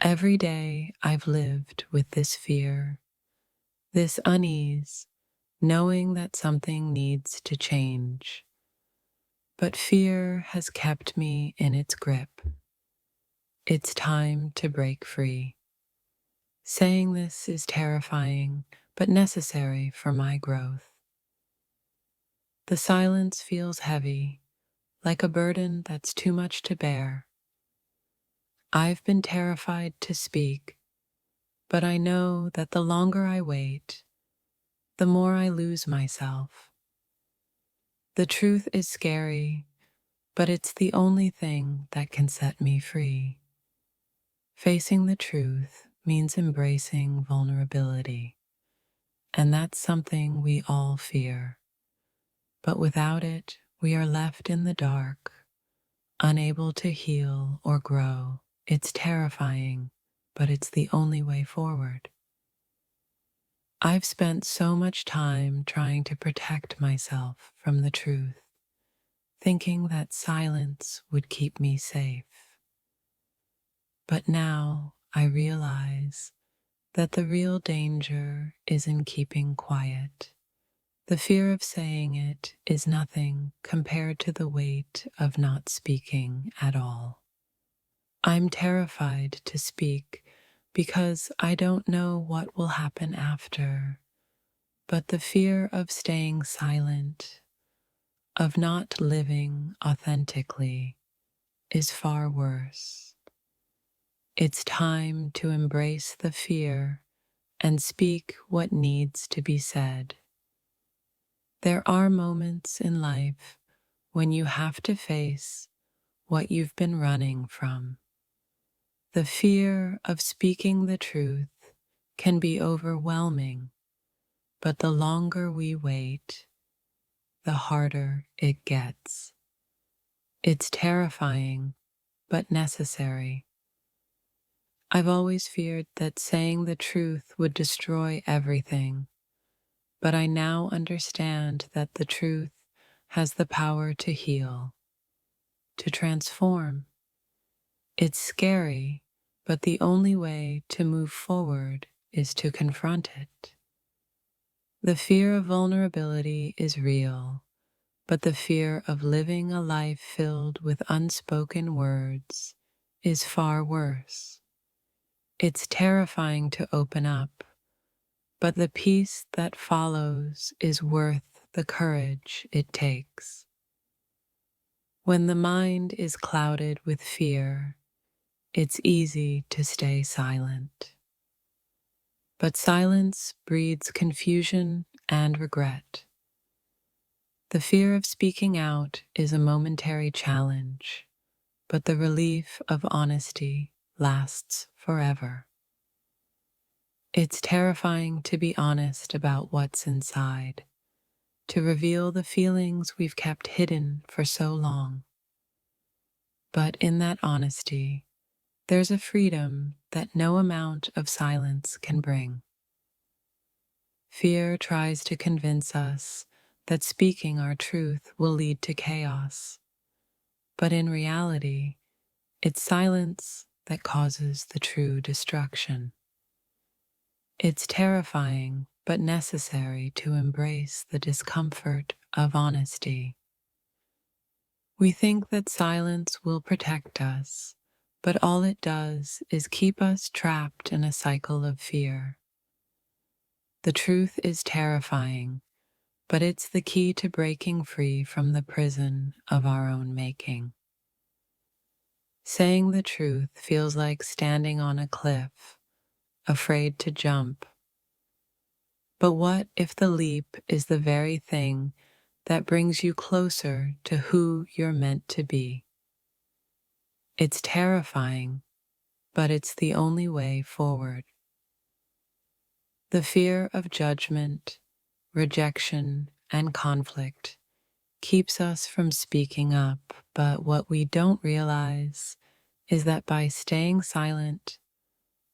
Every day I've lived with this fear, this unease, knowing that something needs to change. But fear has kept me in its grip. It's time to break free. Saying this is terrifying, but necessary for my growth. The silence feels heavy, like a burden that's too much to bear. I've been terrified to speak, but I know that the longer I wait, the more I lose myself. The truth is scary, but it's the only thing that can set me free. Facing the truth means embracing vulnerability, and that's something we all fear. But without it, we are left in the dark, unable to heal or grow. It's terrifying, but it's the only way forward. I've spent so much time trying to protect myself from the truth, thinking that silence would keep me safe. But now I realize that the real danger is in keeping quiet. The fear of saying it is nothing compared to the weight of not speaking at all. I'm terrified to speak because I don't know what will happen after, but the fear of staying silent, of not living authentically, is far worse. It's time to embrace the fear and speak what needs to be said. There are moments in life when you have to face what you've been running from. The fear of speaking the truth can be overwhelming, but the longer we wait, the harder it gets. It's terrifying, but necessary. I've always feared that saying the truth would destroy everything, but I now understand that the truth has the power to heal, to transform. It's scary, but the only way to move forward is to confront it. The fear of vulnerability is real, but the fear of living a life filled with unspoken words is far worse. It's terrifying to open up, but the peace that follows is worth the courage it takes. When the mind is clouded with fear, it's easy to stay silent. But silence breeds confusion and regret. The fear of speaking out is a momentary challenge, but the relief of honesty lasts forever. It's terrifying to be honest about what's inside, to reveal the feelings we've kept hidden for so long. But in that honesty, there's a freedom that no amount of silence can bring. Fear tries to convince us that speaking our truth will lead to chaos, but in reality, it's silence that causes the true destruction. It's terrifying but necessary to embrace the discomfort of honesty. We think that silence will protect us, but all it does is keep us trapped in a cycle of fear. The truth is terrifying, but it's the key to breaking free from the prison of our own making. Saying the truth feels like standing on a cliff, afraid to jump. But what if the leap is the very thing that brings you closer to who you're meant to be? It's terrifying, but it's the only way forward. The fear of judgment, rejection, and conflict keeps us from speaking up, but what we don't realize is that by staying silent,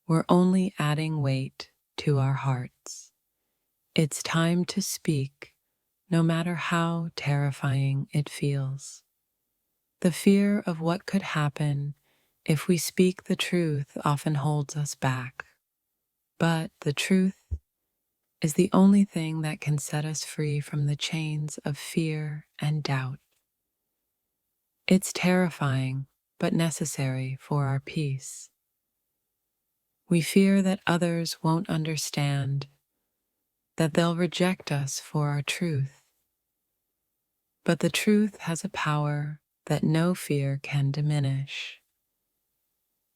we're only adding weight to our hearts. It's time to speak, no matter how terrifying it feels. The fear of what could happen if we speak the truth, often holds us back. But the truth is the only thing that can set us free from the chains of fear and doubt. It's terrifying, but necessary for our peace. We fear that others won't understand, that they'll reject us for our truth. But the truth has a power that no fear can diminish.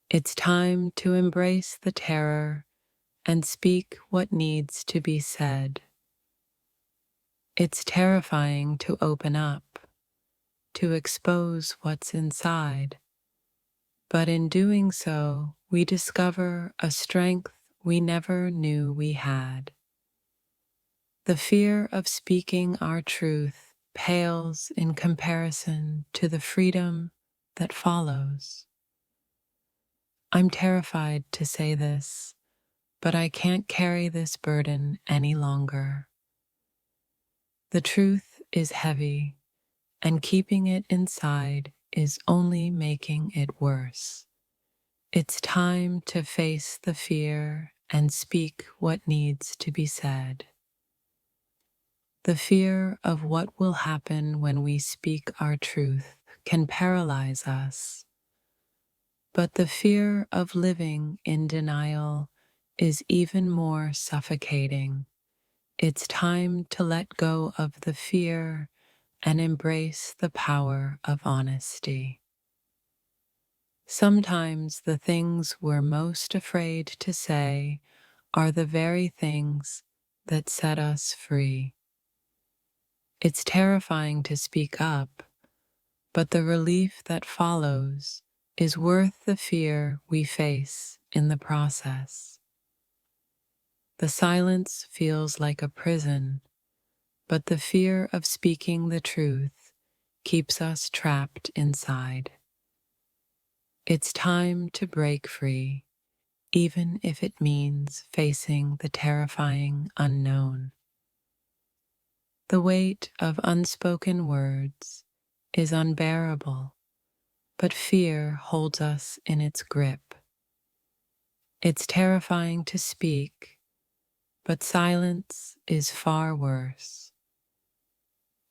It's time to embrace the terror and speak what needs to be said. It's terrifying to open up, to expose what's inside. But in doing so, we discover a strength we never knew we had. The fear of speaking our truth pales in comparison to the freedom that follows. I'm terrified to say this, but I can't carry this burden any longer. The truth is heavy, and keeping it inside is only making it worse. It's time to face the fear and speak what needs to be said. The fear of what will happen when we speak our truth can paralyze us. But the fear of living in denial is even more suffocating. It's time to let go of the fear and embrace the power of honesty. Sometimes the things we're most afraid to say are the very things that set us free. It's terrifying to speak up, but the relief that follows is worth the fear we face in the process. The silence feels like a prison, but the fear of speaking the truth keeps us trapped inside. It's time to break free, even if it means facing the terrifying unknown. The weight of unspoken words is unbearable, but fear holds us in its grip. It's terrifying to speak, but silence is far worse.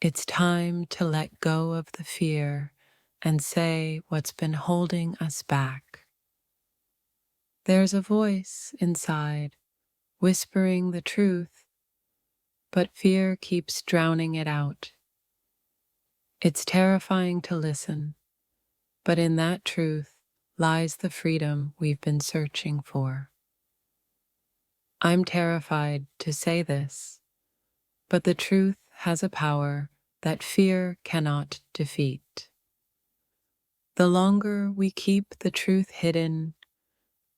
It's time to let go of the fear and say what's been holding us back. There's a voice inside, whispering the truth, but fear keeps drowning it out. It's terrifying to listen, but in that truth lies the freedom we've been searching for. I'm terrified to say this, but the truth has a power that fear cannot defeat. The longer we keep the truth hidden,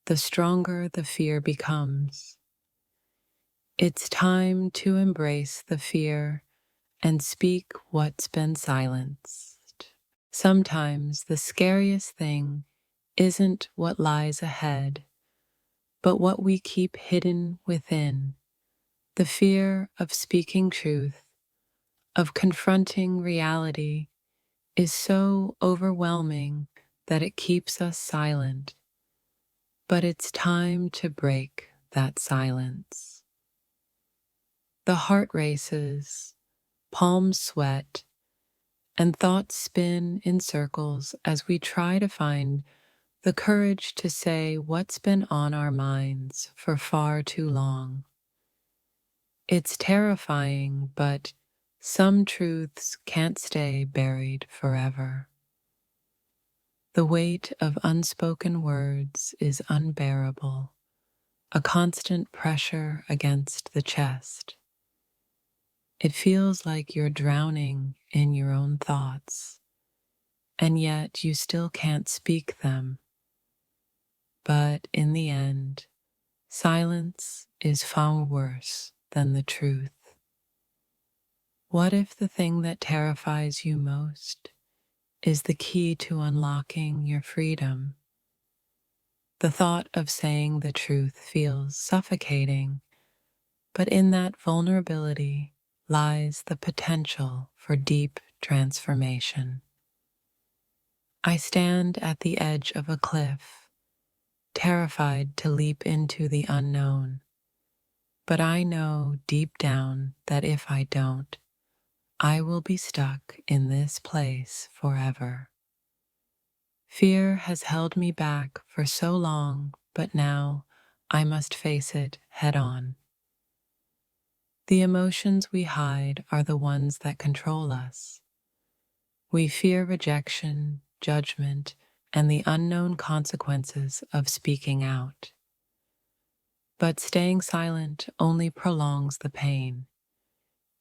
the stronger the fear becomes. It's time to embrace the fear and speak what's been silenced. Sometimes the scariest thing isn't what lies ahead, but what we keep hidden within. The fear of speaking truth, of confronting reality, is so overwhelming that it keeps us silent. But it's time to break that silence. The heart races, palms sweat, and thoughts spin in circles as we try to find the courage to say what's been on our minds for far too long. It's terrifying, but some truths can't stay buried forever. The weight of unspoken words is unbearable, a constant pressure against the chest. It feels like you're drowning in your own thoughts, and yet you still can't speak them. But in the end, silence is far worse than the truth. What if the thing that terrifies you most is the key to unlocking your freedom? The thought of saying the truth feels suffocating, but in that vulnerability lies the potential for deep transformation. I stand at the edge of a cliff, terrified to leap into the unknown. But I know deep down that if I don't, I will be stuck in this place forever. Fear has held me back for so long, but now I must face it head on. The emotions we hide are the ones that control us. We fear rejection, judgment, and the unknown consequences of speaking out. But staying silent only prolongs the pain.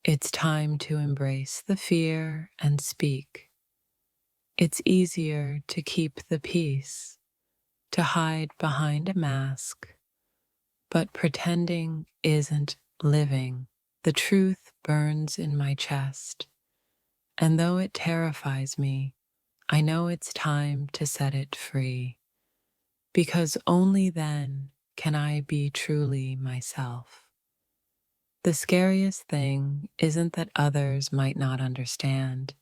It's time to embrace the fear and speak. It's easier to keep the peace, to hide behind a mask, but pretending isn't living. The truth burns in my chest, and though it terrifies me, I know it's time to set it free, because only then can I be truly myself. The scariest thing isn't that others might not understand,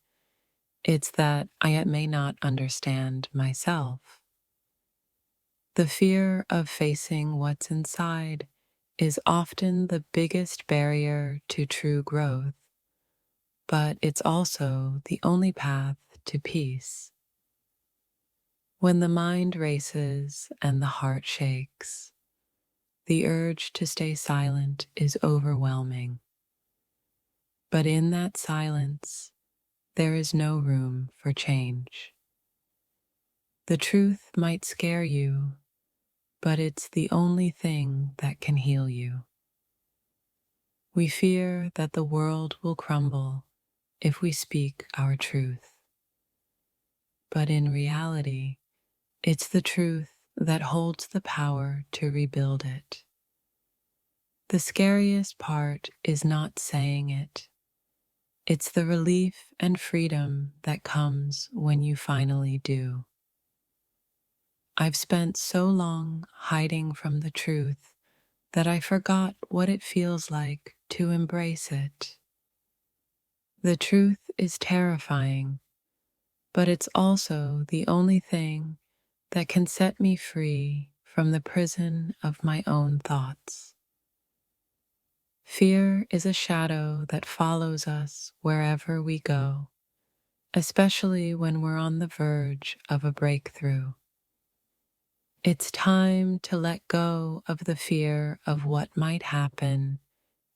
it's that I may not understand myself. The fear of facing what's inside is often the biggest barrier to true growth, but it's also the only path to peace. When the mind races and the heart shakes, the urge to stay silent is overwhelming. But in that silence, there is no room for change. The truth might scare you, but it's the only thing that can heal you. We fear that the world will crumble if we speak our truth. But in reality, it's the truth that holds the power to rebuild it. The scariest part is not saying it. It's the relief and freedom that comes when you finally do. I've spent so long hiding from the truth that I forgot what it feels like to embrace it. The truth is terrifying, but it's also the only thing that can set me free from the prison of my own thoughts. Fear is a shadow that follows us wherever we go, especially when we're on the verge of a breakthrough. It's time to let go of the fear of what might happen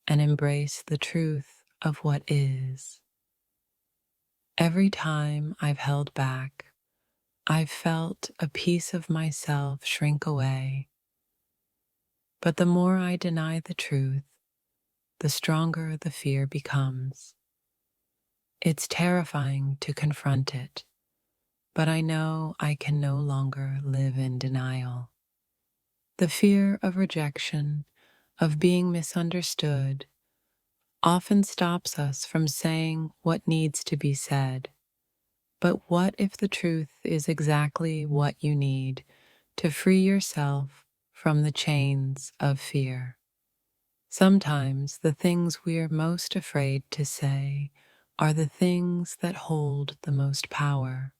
and embrace the truth of what is. Every time I've held back, I've felt a piece of myself shrink away. But the more I deny the truth, the stronger the fear becomes. It's terrifying to confront it, but I know I can no longer live in denial. The fear of rejection, of being misunderstood, often stops us from saying what needs to be said. But what if the truth is exactly what you need to free yourself from the chains of fear? Sometimes the things we are most afraid to say are the things that hold the most power.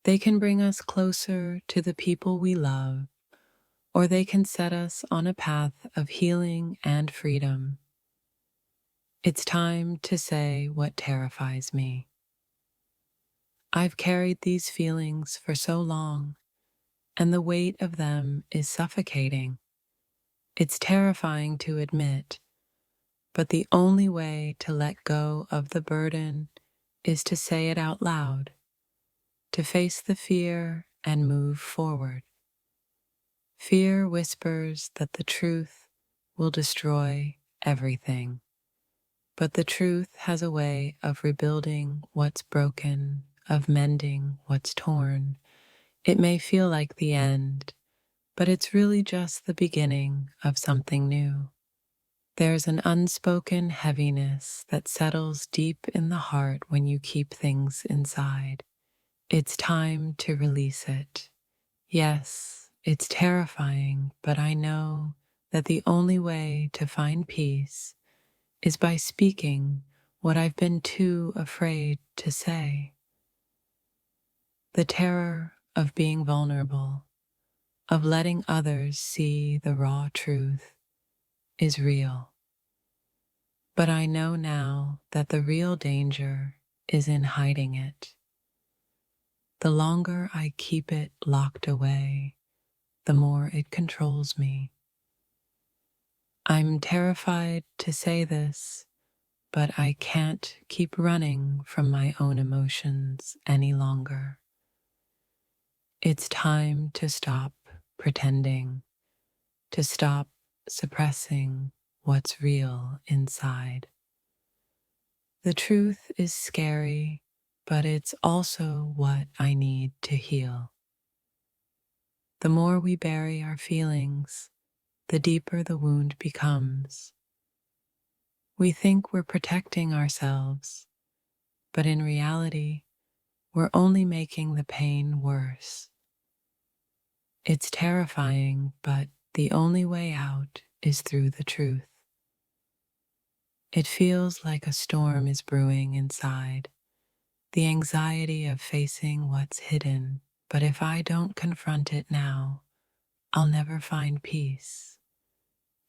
They can bring us closer to the people we love, or they can set us on a path of healing and freedom. It's time to say what terrifies me. I've carried these feelings for so long, and the weight of them is suffocating. It's terrifying to admit, but the only way to let go of the burden is to say it out loud, to face the fear and move forward. Fear whispers that the truth will destroy everything, but the truth has a way of rebuilding what's broken, of mending what's torn. It may feel like the end, but it's really just the beginning of something new. There's an unspoken heaviness that settles deep in the heart when you keep things inside. It's time to release it. Yes, it's terrifying, but I know that the only way to find peace is by speaking what I've been too afraid to say. The terror of being vulnerable, of letting others see the raw truth, is real. But I know now that the real danger is in hiding it. The longer I keep it locked away, the more it controls me. I'm terrified to say this, but I can't keep running from my own emotions any longer. It's time to stop pretending, to stop suppressing what's real inside. The truth is scary, but it's also what I need to heal. The more we bury our feelings, the deeper the wound becomes. We think we're protecting ourselves, but in reality, we're only making the pain worse. It's terrifying, but the only way out is through the truth. It feels like a storm is brewing inside, the anxiety of facing what's hidden, but if I don't confront it now, I'll never find peace.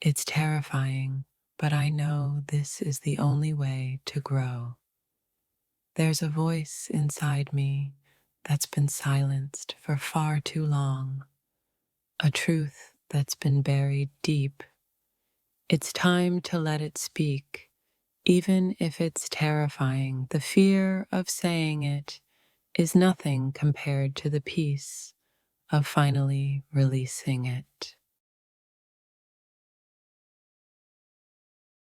It's terrifying, but I know this is the only way to grow. There's a voice inside me that's been silenced for far too long, a truth that's been buried deep. It's time to let it speak, even if it's terrifying. The fear of saying it is nothing compared to the peace of finally releasing it.